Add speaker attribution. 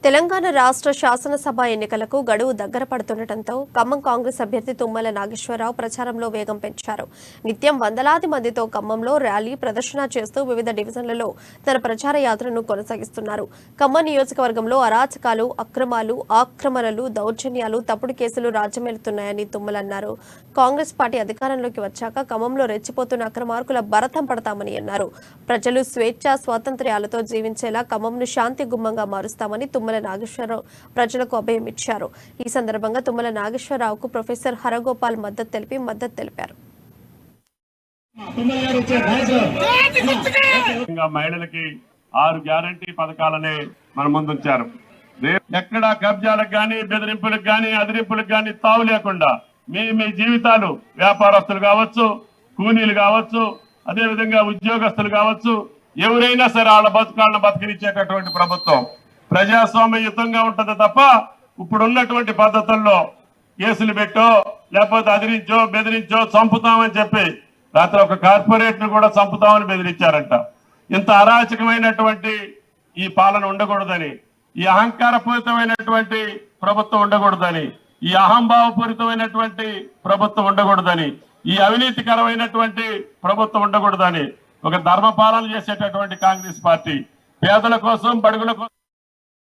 Speaker 1: తెలంగాణ రాష్ట్ర శాసనసభ ఎన్నికలకు గడువు దగ్గర పడుతుండటంతో ఖమ్మం కాంగ్రెస్ అభ్యర్థి తుమ్మల నాగేశ్వరరావు ప్రచారంలో వేగం పెంచారు. నిత్యం వందలాది మందితో ఖమ్మంలో ర్యాలీ ప్రదర్శన చేస్తూ వివిధ డివిజన్లలో తన ప్రచార యాత్రను కొనసాగిస్తున్నారు. ఖమ్మం నియోజకవర్గంలో అరాచకాలు, అక్రమాలు, ఆక్రమణలు, దౌర్జన్యాలు, తప్పుడు కేసులు రాజ్యమేలుతున్నాయని తుమ్మల అన్నారు. కాంగ్రెస్ పార్టీ అధికారంలోకి వచ్చాక ఖమ్మంలో రెచ్చిపోతున్న అక్రమార్కుల భరతం పడతామని అన్నారు. ప్రజలు స్వేచ్ఛ స్వాతంత్ర్యాలతో జీవించేలా ఖమ్మంను శాంతి గుమ్మంగా మారుస్తామని తుమ్మల నాగేశ్వరరావు ప్రజలకు అభయం ఇచ్చారు. ఈ సందర్భంగా తుమ్మల నాగేశ్వరరావుకు ప్రొఫెసర్ హరగోపాల్ మద్దతు తెలిపారు.
Speaker 2: మహిళలకి 6 గ్యారంటీ పథకాలనే మన ముందుంచారు. ఎక్కడ కబ్జాలకు గాని, బెదిరింపులకు గాని, అదిరింపులకు గాని తావు లేకుండా మీ జీవితాలు, వ్యాపారస్తులు కావచ్చు, కూలీలు కావచ్చు, అదే విధంగా ఉద్యోగస్తులు కావచ్చు, ఎవరైనా సరే వాళ్ళ బతుకాలను బతికినిచ్చేటటువంటి ప్రభుత్వం ప్రజాస్వామ్యయుతంగా ఉంటది తప్ప ఇప్పుడు ఉన్నటువంటి పద్ధతుల్లో కేసులు పెట్టో లేకపోతే అదిరించో బెదిరించో చంపుతామని చెప్పి రాత్రి ఒక కార్పొరేట్ ను కూడా చంపుతామని బెదిరించారంట. ఇంత అరాచకమైనటువంటి ఈ పాలన ఉండకూడదని, ఈ అహంకారపూరితమైనటువంటి ప్రభుత్వం ఉండకూడదని, ఈ అహంభావపూరితమైనటువంటి ప్రభుత్వం ఉండకూడదని, ఈ అవినీతికరమైనటువంటి ప్రభుత్వం ఉండకూడదని ఒక ధర్మ పాలన చేసేటటువంటి కాంగ్రెస్ పార్టీ పేదల కోసం, బడుగుల కోసం